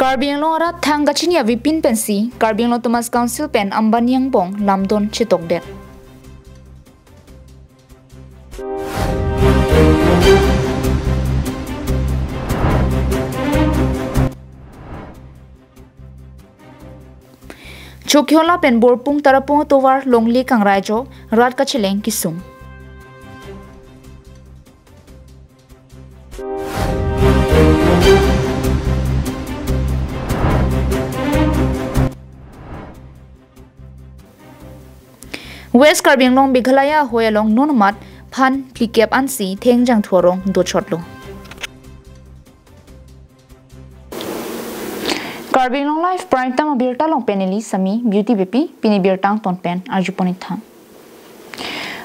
Karbi Anglong rat thang gachini avipin pensi Karbi Anglong Thomas Council pen amban yang bong lamdon chitok det. Chokyola pen borpung tarapung towar longli kang rajo rat kachileng kisung. West Karbi Anglong Bighalaya hoyalong nonomat phan plikep ansi thengjang thorong dochotlo. Karbi Anglong Life Prime Time Birta long peneli sami beauty bepi pini birtang ton pen arjuponi thang.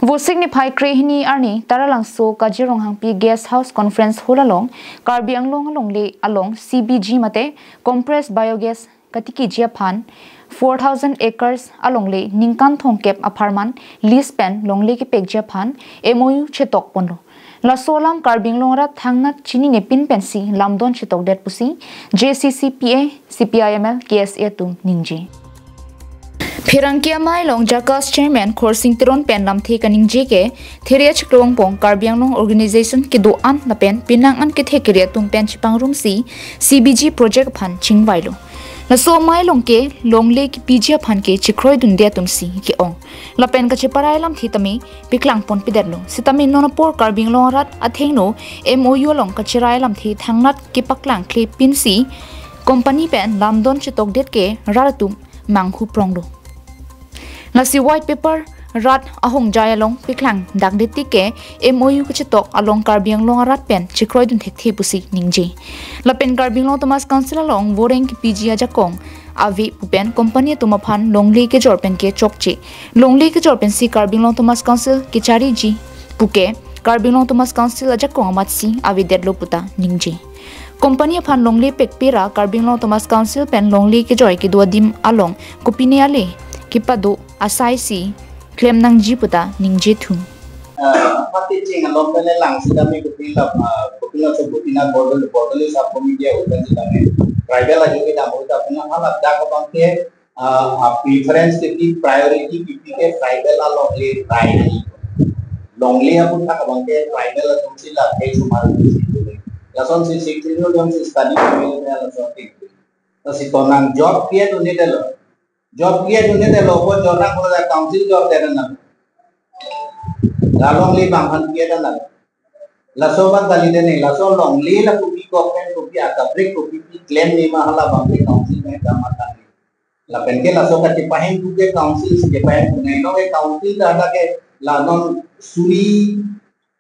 Wo signify krehini arni taralang so kajirong hangpi guest house conference holalong Karbi Anglong along CBG mate compressed biogas katiki jia phan 4,000 acres along le ningkan thongkep apartment lease pen longle ki pekja phan MOU chetok ponlo la solam Karbi Anglong rat thangna chini ne pin pensi lamdon chetok det pusi JCCPA CPIML KSA tum ningji Phirangkia mai long Jakas chairman Khorsing Tiron pen lamthe kaning JK theria chiklong pong Karbi Anglong organization ki do an na pen pinang an ki thekria tum pen chipang room si CBG project phan chingwailo la so mai long ke longle ki pijia phan ke chikroi dun dia tum si ki ong la pen ka chiparai lam thitami piklang pon piderlo sitami nona por Karbi Anglong rat athengno MOU long ka chirai lam thi thangnat ki paklang kle pin si company pen lamdon chitok det ke raratum manghu pronglo la si white paper rat ahong jayalong piklang dagdeti ke MOU ka chitok along Karbi Anglong rat pen chikroi dun thekthi pusi ningji la pen Karbi Anglong Thomas Council along voreng ki PG aja kong avi pupen company tuma phan longli ke jorpen ke chokchi longli ke jorpen si Karbi Anglong Thomas Council ki chari ji puke Karbi Anglong Thomas Council aja kong amatsi avi dedlo puta ningji company phan longli pekpira Karbi Anglong Thomas Council pen longli ke joy ki duadim along kopine ale kipado asai si claim nang jiputa ningje thum pati ching along the lang sida me kupila so kupina border is up media open sida me tribal ajoge da boita puna hala da ko bangke preference ki priority ki ke tribal along le trai longli apun ka bangke tribal along sila ke sumar la son si sikino don si study me la so ti to si tonang job kia do ne delo job kia do ne delo ko jona ko da council job de na la long li bang han kia da na la so ban dali de ne la so long li la ku bi ko pen ku bi aka break ku bi claim ni ma hala bang ke council me da mata ni la pen ke la so ka ti pahen ku ke council ke pahen ku ne no ke council da da ke la non suri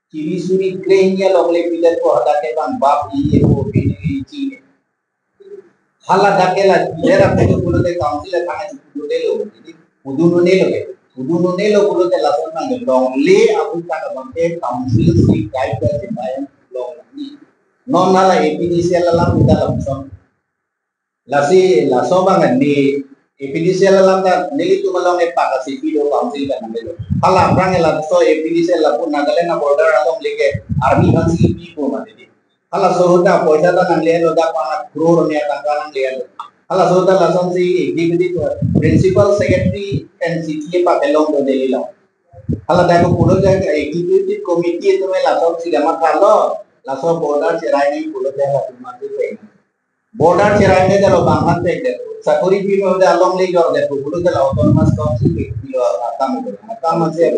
chiri suri claim ya long li bi ko hada ke bang bap ye ko bi ni chi hala da ke la lera pe ko lo de council e thana chu de lo udu no ne lo ko de la so na long li apu ka bang ke council si guide ka ti pahen long ni non na la APDCL la muda la son la si la so bang ni APDCL la da neli tu malong e pa ka si do council ka na lo hala brang la so APDCL la pu na gale na border along leke army han si pi ko ma de hala so hoda poisa da nang le lo da pa na crore ne ta ka nang le hala so da la son si executive principal secretary and CTA pa belong do de lo hala da ko puro ja executive committee to me la so si gama ka lo la so border cherai ni puro ja la tu ma de border cherai ne da lo banghan te de sakuri pi me da along le jor de puro da autonomous council ke lo ta ma se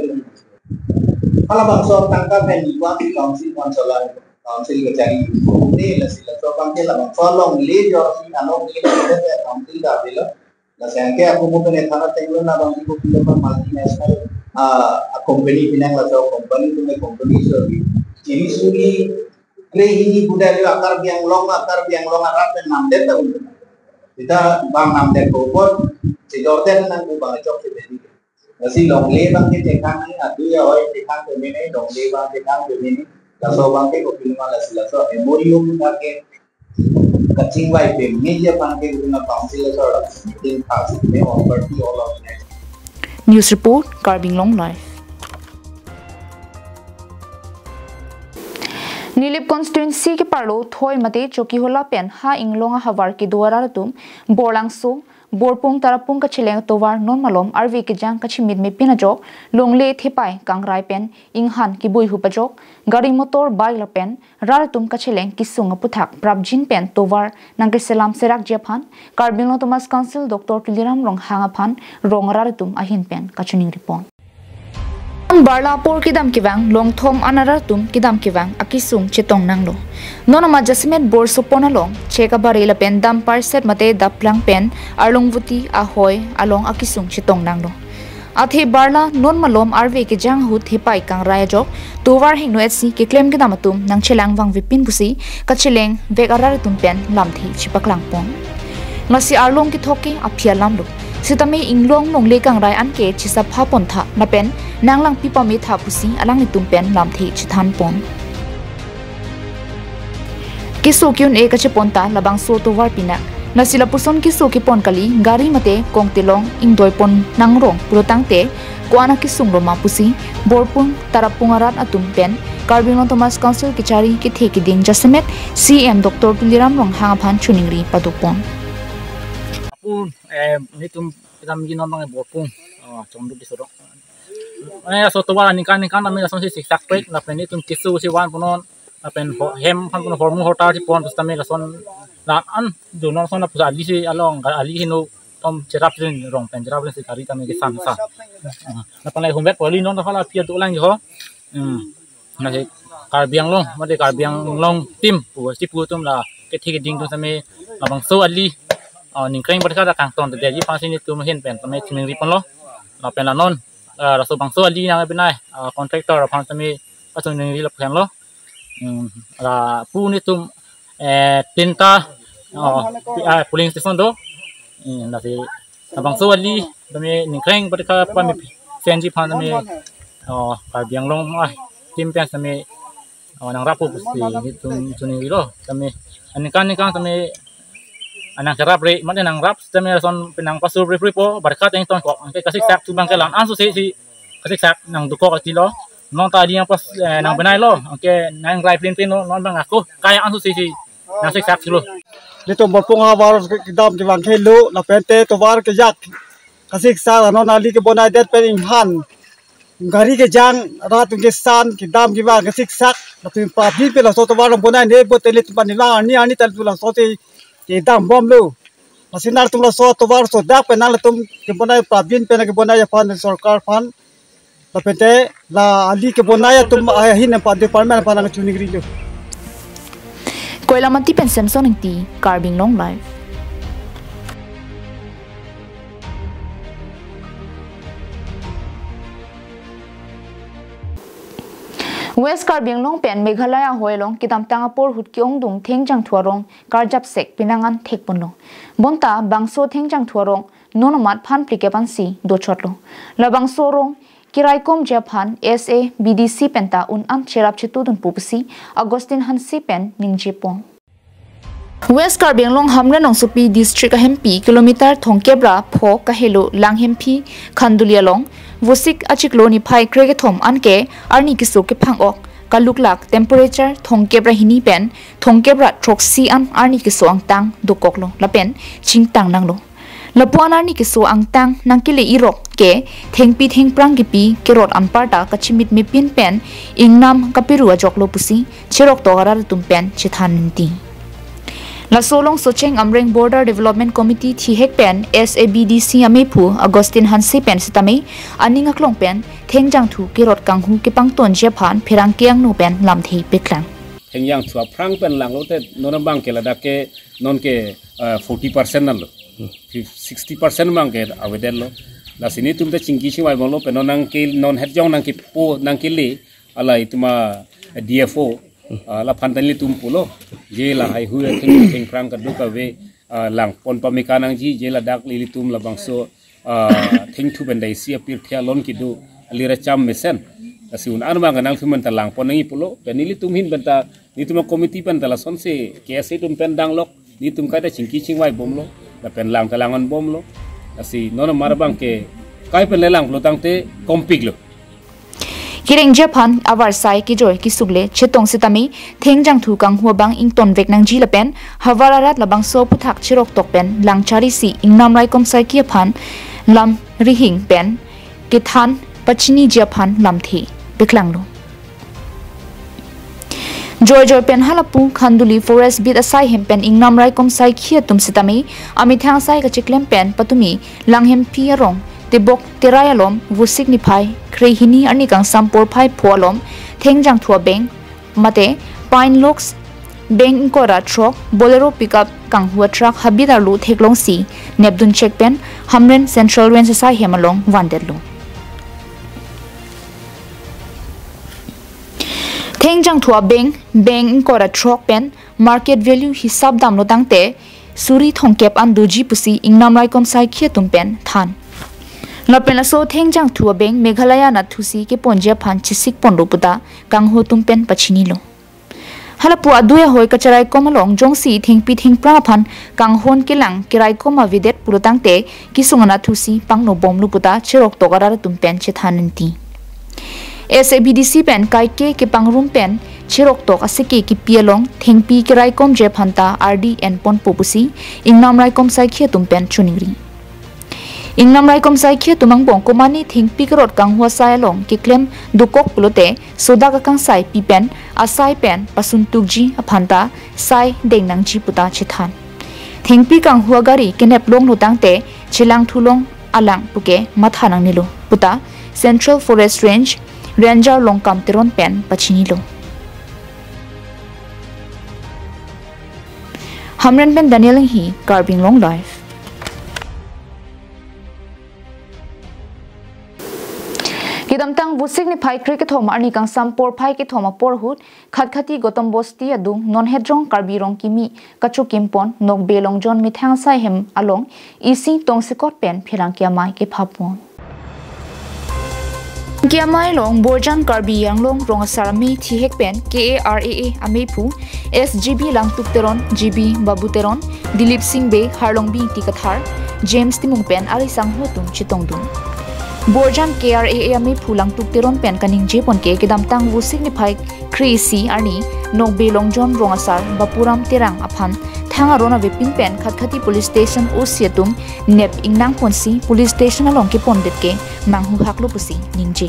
hala bang so tangka pe ni wa council konsola council ke cari ne la sila so bang ke la bang so long le jor si along le de council da de lo la sangke aku mo ne thana te na bang ko pilo pa multinational company pinang la so company tu me company so chiri suri krehini budaya akar biang long arap dan nam de ta kita bang nam de ko por si jorten nan ku bang chok se de si long le bang ke tekang ni adu ya oi tekang ke ne long le bang tekang ke ne la so bang ke ko pilo la sila so memorium ka ke kaching vai pe media bang ke na council so meeting pass me over to all of that News Report, Karbi Anglong Live. Nilip constituency ke parlo thoi mate choki hola pen ha inglonga havar ki duara tum borlangso borpung tarapung ka chileng towar non malom arve ke jang ka chimit me pina jok longle thepai kangrai pen inghan ki bui hu pajok gari motor bai la pen rar tum ka chileng ki sunga puthak prabjin pen towar nangke selam serak japhan Karbi Anglong Thomas Council Dr. Tuliram rong hanga phan rong rar tum ahin pen kachuning report Barlapur kidam kivang long thom anaratum kidam kivang akisung chetong nanglo nonama jasmet bor sopona long cheka barela pen dam parset mate daplang pen arlong vuti ahoy along akisung chetong nanglo athe barla non malom arve ke jang hu thepai kang raya jok tuwar hingno etsi ke claim kidam atum nang chelang wang vipin busi kacheleng vek araratum pen lamthi chipaklang pon ngasi arlong ki thoki aphia lamlo sitame inglong long le kang rai an ke chisa pha pon tha na pen nanglang pipa me tha pusi alang ni tumpen lamthi chithan pon kiso kyun e kache ponta labang so to war pina nasila puson kiso ki pon kali gari mate kongtilong ingdoi pon nangrong purotangte kwana kisung roma pusi borpung tarapung arat atum pen Karbi Anglong Thomas Council ki chari ki theki ding jasmet CM Dr. Tuliram rong hanga phan chuningri padupon nitum kita mungkin orang yang borpung, cuma di sorok. So wala nikan kami langsung si siksak pek, lapen nitum kisu si wan punon, lapen hem kan punon hormu hotar si pon, terus kami langsung an donon langsung na pusa ali si along ali hino tom cerap rin rong pen cerap rin si kari kami kesan sa. Lapen lagi humbet poli non kalau pian tu ulang jo, nasi Karbi Anglong, made Karbi Anglong tim, si putum lah ketik ding tu kami abang so ali ningkring berkat kang ton jadi pasti ni tu mungkin pen kami cing ripon lo la pen la non raso bangso ali nang benai kontraktor apa kami pasung ni la pen lo la pu ni tu tinta puling station do la si bangso ali kami ningkring berkat apa mi senji pan kami Karbi Anglong tim pen kami nang rapu si ni tu ni lo kami anikan kami anang kerap re mana nang rap sistem son penang pasur ripo berkat yang ton kok angke kasih sak tu bangkelan ansu si kasih sak nang duko katilo non tadi yang pas nang benai lo angke nang rai plin non bang aku kaya ansu si nang kasih sak dulu dito borpung habar kidam kibang khelu na pente to war ke jak kasih sak non ali ke bonai det pen han gari ke jang rat ke san kidam kibang kasih sak na pin pa bi pe la so to war bonai ne botelit panila ani tal tu la so te dam bom lu masinar tumla so to war so dak penal tum ke bonai prabin pena ke bonai fan sarkar fan tapete la ali ke bonai tum hin pa department pa nang chunigri lu koila manti pen samson ti Karbi Anglong Live West Karbi Anglong pen Meghalaya hoilong kitam tangapor hutkiong dung thengjang thuarong karjap sek pinangan thekpunlo bonta bangso thengjang thuarong nonomat phan plikepan si dochotlo la bangso rong kiraikom japhan SA BDC penta un am cherap chitudun pupsi Augustine Hansi pen ningjepong West Karbi Anglong hamre nongsupi district MP kilometer thongkebra pho kahelo langhempi khandulialong Vosik achikloni phai krege anke arni kiso ke phangok kaluklak temperature thongkebra hini pen thongkebra troxy an arni kiso angtang dokoklo lapen chingtang nanglo lapuan arni kiso angtang nangkile irok ke thengpi thengprang gipi kerot amparta kachimit mepin pen ingnam kapiru ajoklo pusi cherok togarar tumpen chithaninti La Solong Socheng Amreng Border Development Committee thi hek pen SABDC amepu Augustine Hansi pen sitame aninga klong pen thengjang thu kirot kanghu ke pangton japhan pherang kiang no pen lamthei peklang thengjang thu aprang pen langlo te nonabang ke lada ke non ke 40% nalo 60% mang ke awedel lo la sini tum te chingki chi wai bolo pen non ke non het jong nang ke po nang ke le ala ituma DFO la phantanli tumpulo je la hai hu thing prang ka duka we lang pon pamika nang ji je la dak li tum la bangso thing thu ben dai si apir thia lon ki du alira cham mesen asiun an ma ganang thuman ta lang pon ngi pulo penili tum hin benta ni tum committee pen ta la son se ke se tum pen dang lok ni tum ka ta chingki chingwai bom lo la pen lang ka langon bom lo asi non mar bang ke kai pen le lang lo tangte kompik lo Kireng Japan awar sai ki joy ki sugle chetong sitami thengjang thu kang huabang ing ton vek nang ji lapen hawararat labang so puthak chirok tok pen langchari si ingnam rai kom sai ki phan lam rihing pen ki than pachini Japan lam thi beklang lo Joy pen halapu khanduli forest bit asai hem pen ingnam rai kom sai khia tum sitami ami thang sai ka chiklem pen patumi langhem pi rong tibok terayalom vu signify krehini ani kang sampor phai pholom thengjang thua beng mate pine logs beng kora truck bolero pickup kang hua truck habida lu theklong si nepdun check pen hamren central range sai hemalong wandelu thengjang thua beng kora truck pen market value hisab dam lo tangte suri thongkep an duji pusi ingnam rai kom sai khia tum pen than Lapela so thengjang thua beng Meghalaya na thusi ke ponje phan chisik ponro puta kang ho tum pen pachini lo halapu aduya hoi kacharai komalong jongsi thingpi thingpra phan kang hon kelang kirai koma videt purutangte kisungana thusi pangno bomlu puta cherok togara tum pen che thananti SABDC pen kaike ke pangrum pen cherok tok asike ki pialong thingpi kirai kom je phanta RDN pon popusi ingnam rai kom sai khia tum pen chuningri Ingnam rai kom sai khia tumang bong komani thingpi karot kang hua sai long ki klem dukok pulote soda ka kang sai pi pen asai pen pasun tukji aphanta sai dengnang ji puta chithan thingpi kang hua gari kenep long lutangte chilang thulong alang puke mathanang nilo puta Central Forest Range Ranger longkam teron pen pachini lo Hamren pen Daniel hi Karbi Anglong live Kidamtang bu signify cricket home arni kang sampor phai ki thoma porhut khatkhati gotom bosti adu non hedrong karbi rong kimi kachu kimpon nok belong jon mithang sai hem along isi tong sekot pen phirang kya mai ke phapon kya mai long borjan Karbi Anglong rong sarami thi hek pen KARAA amepu SGB langtuk teron GB babuteron Dilip Singh be harlong bi tikathar James timung pen ari sang hotum chitong dum Borjam KRAA ami phulang tukteron pen kaning jepon ke kedam tang vu signify krisi arni nok belong jon rongasar bapuram terang aphan thanga rona vepin pen khatkhati police station osiatum nep ingnang ponsi police station along ke pondit ke manghu haklo pusi ningje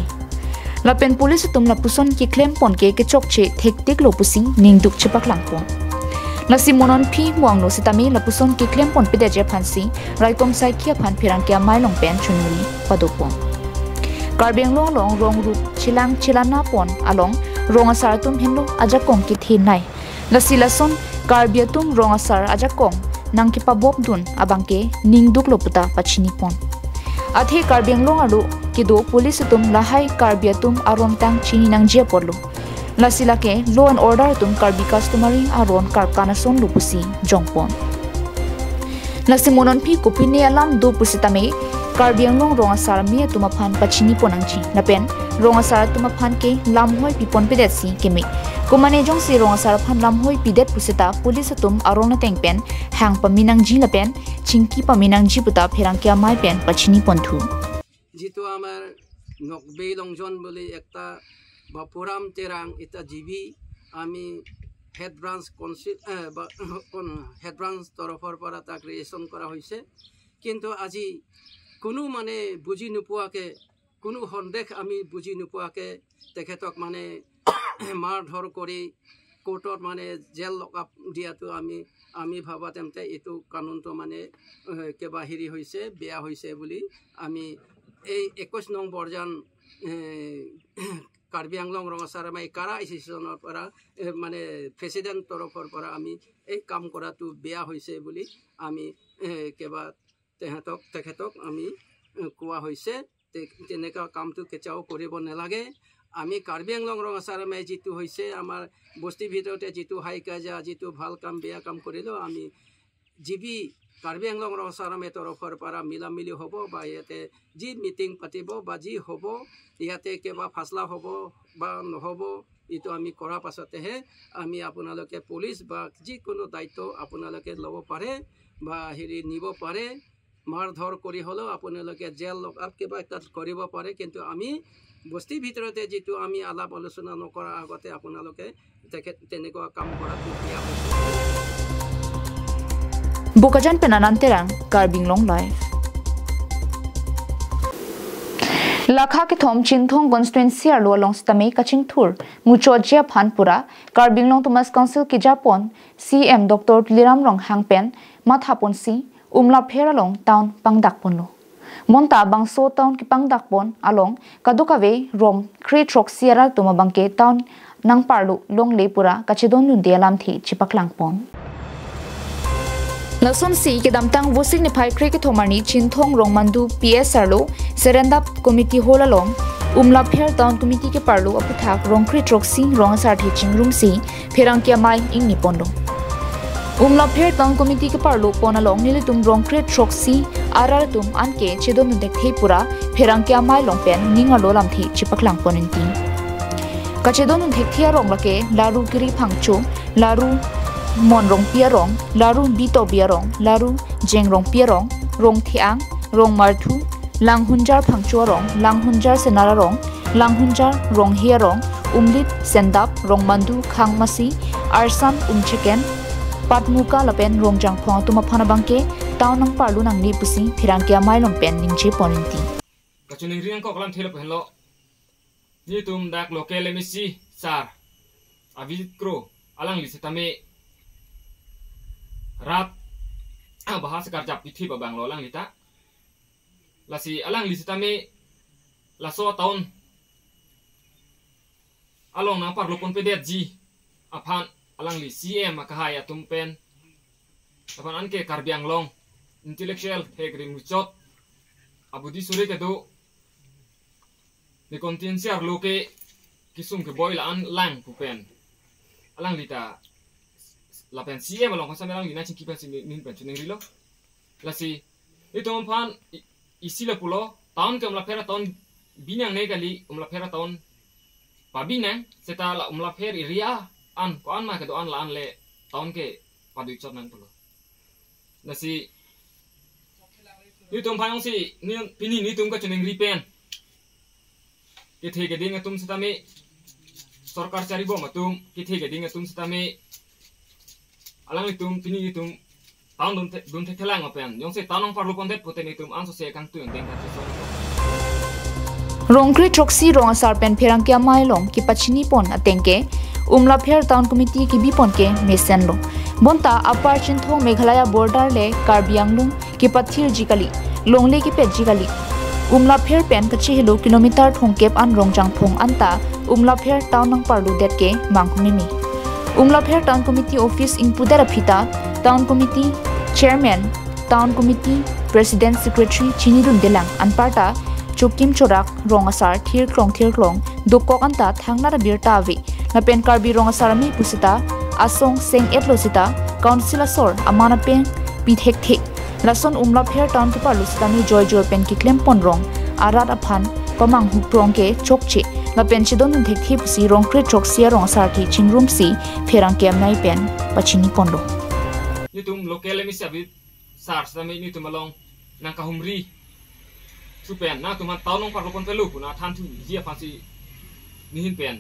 lapen police tum la puson ki claim pon ke chokche thektik lo pusi ningduk chepak langpon Lasi monon pi muang no sitami lapuson ki claim pon pide je phansi raikom sai khia phan phirang kya mailong pen chunuri padopon Karbi Anglong long rong ru chilang chilana pon along rong asar tum henlo ajakong ki thinai lasi lason Karbi tum rong asar ajakong nang ki pabob dun abangke ningduk loputa pachini pon athe Karbi Anglong alu kido police tum lahai Karbi tum aron tang chini nang je porlo lasila ke law and order tum Karbi customary aron karkana son lupusi jongpon lasi monon pi kopine alam do pusitame Karbi Anglong rong asar mi tuma phan pachini ponangchi napen rong asar tuma phan ke lam hoi pipon pidet si kemi kumane jong si rong asar phan lam hoi pidet pusita police tum arona tengpen hang paminang ji lapen chingki paminang ji puta pherang kya mai pen pachini ponthu jitu amar nok belong jon boli ekta bapuram terang eta jibi ami head branch head branch torofar para ta creation kora hoise kintu aji কোনো মানে বুজি নোপোৱাকে কোনো সন্দেহ আমি বুজি নোপোৱাকে তেখেতক মানে মাৰ ধৰ কৰি কোৰ্টত মানে জেল লকআপ দিয়াটো আমি ভাবা তেমতে এইটো কানুনটো মানে কেবা হেৰি হৈছে বেয়া হৈছে বুলি আমি এই 21 নং বৰজান কাৰ্বি আংলং ৰঙাচাৰামাই কাৰা এছ'চিয়েশ্যনৰ পৰা মানে প্ৰেচিডেণ্ট তৰফৰ পৰা আমি এই কাম কৰাটো বেয়া হৈছে বুলি আমি কেবা তেখেতক আমি কোৱা হৈছে তেনেকা কামটো কেতিয়াও কৰিব নালাগে আমি কাৰ্বি আংলং ৰঙাচাৰামাই যিটো হৈছে আমাৰ বস্তিৰ ভিতৰতে যিটো হাই কাজা যিটো ভাল কাম বেয়া কাম কৰিলেও আমি জিবি কাৰ্বি আংলং ৰঙাচাৰামাই তৰফৰ পৰা মিলামিলি হ'ব বা ইয়াতে যি মিটিং পাতিব বা যি হ'ব ইয়াতে কিবা ফাচলা হ'ব বা নহ'ব এইটো আমি কৰাৰ পাছতেহে আমি আপোনালোকে পুলিচ বা যিকোনো দায়িত্ব আপোনালোকে ল'ব পাৰে বা হেৰি নিব পাৰে মাৰধৰ কৰি হ'লেও আপোনালোকে জেল লক আপ কিবা তাত কৰিব পাৰে কিন্তু আমি বস্তিৰ ভিতৰতে যিটো আমি আলাপ আলোচনা নকৰাৰ আগতে আপোনালোকে তেনেকুৱা কাম কৰাটো বেয়া হৈছে Bukajan penananterang Karbi Anglong live Lakha ke thom chinthong constituency arlo along stame kaching thur muchojia phanpura Karbi Anglong Thomas Council ki Japon CM Dr. Liram Rong Hangpen mathapon si umla phera long town pangdak ponlo monta bangso town ki pangdak pon along kadukave rom kre trok siara tuma bangke town nang parlu long lepura kachedon nu delam thi chipaklang pon Lason si ke damtang vosing ni phai kre ke thomani chinthong rongmandu PSR lo serendap committee hol along umla pher town committee ke parlo aputhak rongkri troksi rong sar thi chingrum si pherang kya mai ing ni pondo umla pher town committee ke parlo pon along nile tum rongkri troksi arar tum anke chedon dek thei pura pherang kya mai long pen ninga lo lam thi chipaklang ponin ti kachedon dek thia rong lake laru giri phangchu laru mon rong pia rong laru bito bia rong laru jeng rong pia rong thiang rong marthu lang hunjar phangcho rong lang hunjar senara rong lang hunjar rong hia rong umlit sendap rong mandu khangmasi arsam chicken patmuka lapen rong jang phong tuma phana bangke taw nang parlu nang ni pusi phirang kya mai long pen ningche poninti kachuning riang ko kalam thela penlo ni tum dak local emisi sar avit kro alang lisitame rat bahasa kerja pithi babang lolang lita lasi alang lisitame laso tahun along na parlo pon pedet ji aphan alang li CM akahaya tumpen aphan anke Karbi Anglong intellectual hegring muchot abudi sure ke do ni kontinsiar loke kisum ke boy la an lang pupen alang lita la pensia malong kasa merang lina cingki pensi nin pensi nengri lo lasi itu umpan isi la pulo tahun ke umla tahun binang ne kali umla tahun pabinang seta la umla per iria an ko an ma ke do an la an le tahun ke padu chot nang pulo lasi itu umpan yang si ni pini ni tum ka nengri pen ke the ke ding tum seta me sarkar cari bom tum ke the ke ding tum seta me alang itum pini itum tahun dun telang apen yang se tanong parlo pondet poten itum anso se kang tu yang dengka so Rongkri troksi rong asar pen pherang kya mai long ki pachini pon atengke umla pher town committee ki bi pon ke mesen lo bonta apar chinthong meghalaya border le Karbi Anglong ki pathir jikali longle ki pet jikali umla pher pen kachi hilo kilometer thongkep an rongjang phong anta umla pher town nang parlu det ke manghumi mi umla pher town committee office in pudara phita town committee chairman town committee president secretary chinirun delang anparta chokim chorak rongasar thir klong dokok anta thangna bir tawi lapen Karbi rongasar mi pusita asong seng etlosita council asor amana pen pithek thek lason umla pher town to palusita mi joy pen ki klem pon rong arat aphan pamang huprong ke chokche lapen chidon thek thi pusi rongkre choksia rongsar thi chingrum si pherang kem nai pen pachini pondo nitum local emisi abit sar sami nitum along nang kahumri supen na tuman taunong parlo pon pelu puna than thu hia pasi nihin pen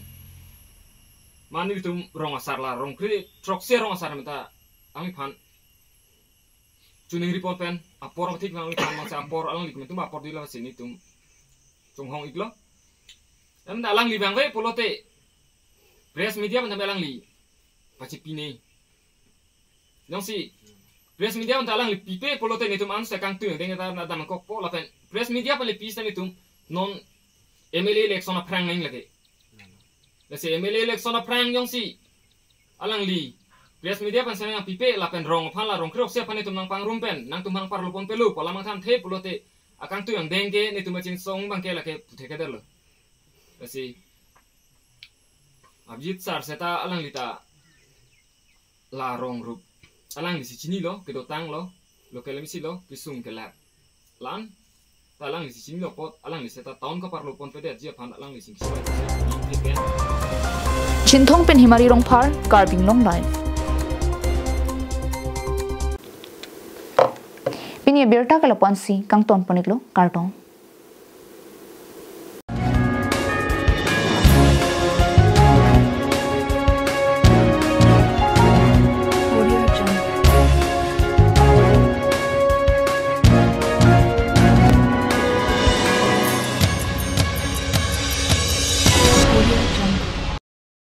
mani nitum rongasar la rongkre choksia rongasar mata ami phan chuning report pen apor thik nang phan ma sa apor alang lik metum apor dila sini tum chunghong iglo em da lang li bang ve polote press media ban lang li pachi pine yang si press media ban lang li pipe polote ni tum an sa kang tu deng da na dam kok po la pen press media pan li pisa ni tum non MLA election na prang nang lage la se MLA election na prang yang si alang li press media pan sa yang pipe la pen rong phan la rong krok se pan ni tum nang pang rum pen nang tum hang parlo pon pelu pola mang tham the polote akang tu yang dengke ni tum chin song bang ke la ke puthe ke der lo kasi abjit sar seta alang lita la rong rup alang li si chini lo ke do tang lo local emisi lo pisung ke lab lan ta alang li si chini lo pot alang li seta taun ka parlo pon pede jia phan alang li sing kisai chinthong pen himari rong phar Karbi Anglong live pini berta kala ponsi kang ton poniklo kartong